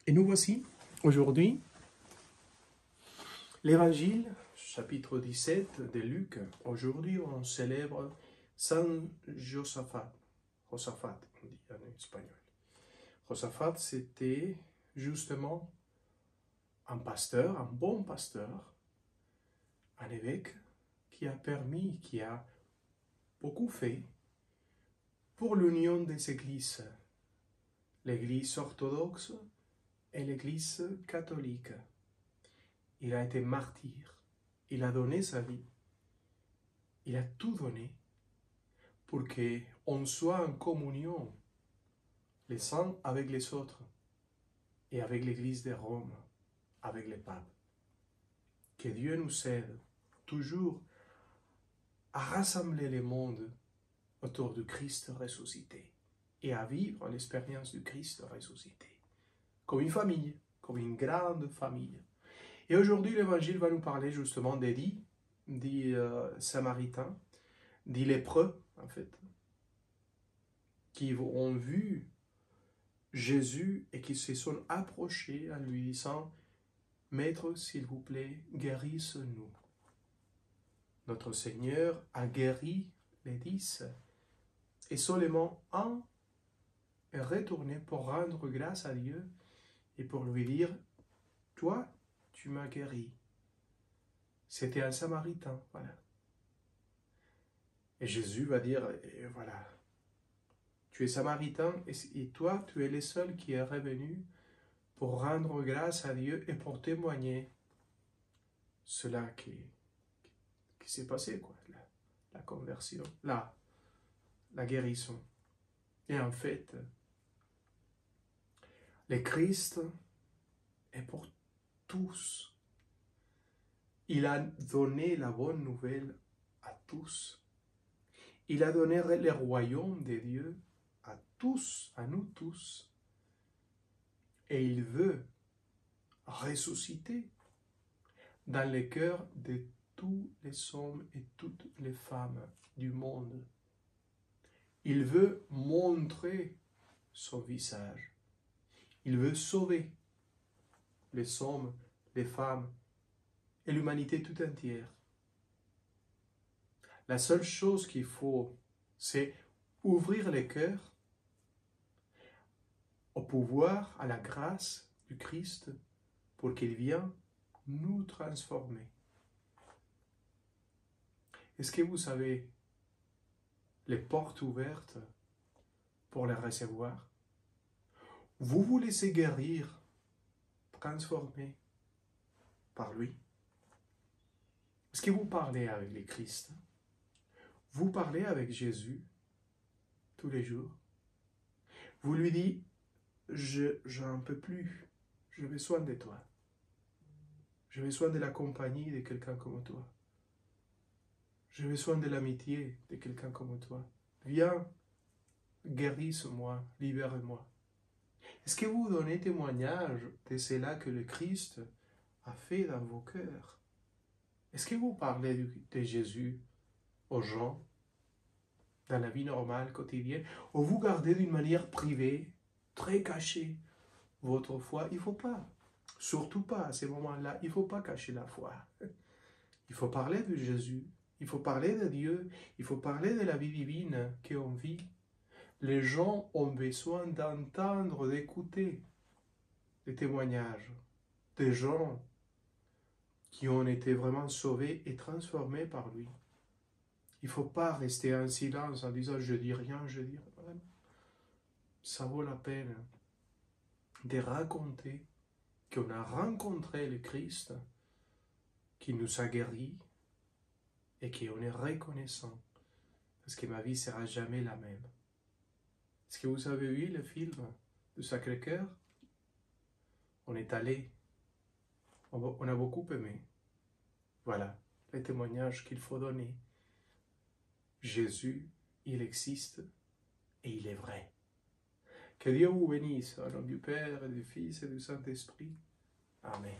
Et nous voici aujourd'hui, l'évangile, chapitre 17 de Luc. Aujourd'hui, on célèbre Saint Josaphat. Josaphat, on dit en espagnol. Josaphat, c'était justement un pasteur, un bon pasteur, un évêque qui a permis, qui a beaucoup fait pour l'union des églises, l'église orthodoxe et l'église catholique. Il a été martyr, il a donné sa vie, il a tout donné pour qu'on soit en communion les uns avec les autres et avec l'église de Rome, avec les papes. Que Dieu nous aide toujours à rassembler le monde autour du Christ ressuscité et à vivre l'expérience du Christ ressuscité comme une famille, comme une grande famille. Et aujourd'hui, l'Évangile va nous parler justement des dix Samaritains, 10 lépreux en fait, qui ont vu Jésus et qui se sont approchés en lui disant « Maître, s'il vous plaît, guérisse-nous ». Notre Seigneur a guéri les 10 et seulement un est retourné pour rendre grâce à Dieu et pour lui dire « Toi, tu m'as guéri ». C'était un Samaritain, voilà. Et Jésus va dire « Voilà, tu es Samaritain et toi, tu es le seul qui est revenu pour rendre grâce à Dieu et pour témoigner cela qui s'est passé, quoi, la conversion, la guérison. » Et en fait, le Christ est pour tous. Il a donné la bonne nouvelle à tous. Il a donné le royaume de Dieu à tous, à nous tous. Et il veut ressusciter dans le cœur de tous les hommes et toutes les femmes du monde. Il veut montrer son visage. Il veut sauver les hommes, les femmes et l'humanité tout entière. La seule chose qu'il faut, c'est ouvrir les cœurs au pouvoir, à la grâce du Christ pour qu'il vienne nous transformer. Est-ce que vous avez les portes ouvertes pour les recevoir? Vous vous laissez guérir, transformer par lui? Est-ce que vous parlez avec le Christ? Vous parlez avec Jésus tous les jours? Vous lui dites, j'en peux plus, j'ai besoin de toi. J'ai besoin de la compagnie de quelqu'un comme toi. J'ai besoin de l'amitié de quelqu'un comme toi. Viens, guérisse-moi, libère-moi. Est-ce que vous donnez témoignage de cela que le Christ a fait dans vos cœurs? Est-ce que vous parlez de Jésus aux gens dans la vie normale, quotidienne, ou vous gardez d'une manière privée, très cachée, votre foi? Il ne faut pas, surtout pas à ces moments-là, il ne faut pas cacher la foi. Il faut parler de Jésus, il faut parler de Dieu, il faut parler de la vie divine qu'on vit. Les gens ont besoin d'entendre, d'écouter des témoignages des gens qui ont été vraiment sauvés et transformés par lui. Il ne faut pas rester en silence en disant « je dis rien, je dis rien ». Ça vaut la peine de raconter qu'on a rencontré le Christ, qui nous a guéris et qu'on est reconnaissant parce que ma vie ne sera jamais la même. Est-ce que vous avez vu le film du Sacré-Cœur? On est allé, on a beaucoup aimé. Voilà les témoignages qu'il faut donner. Jésus, il existe et il est vrai. Que Dieu vous bénisse, au nom du Père, et du Fils et du Saint-Esprit. Amen.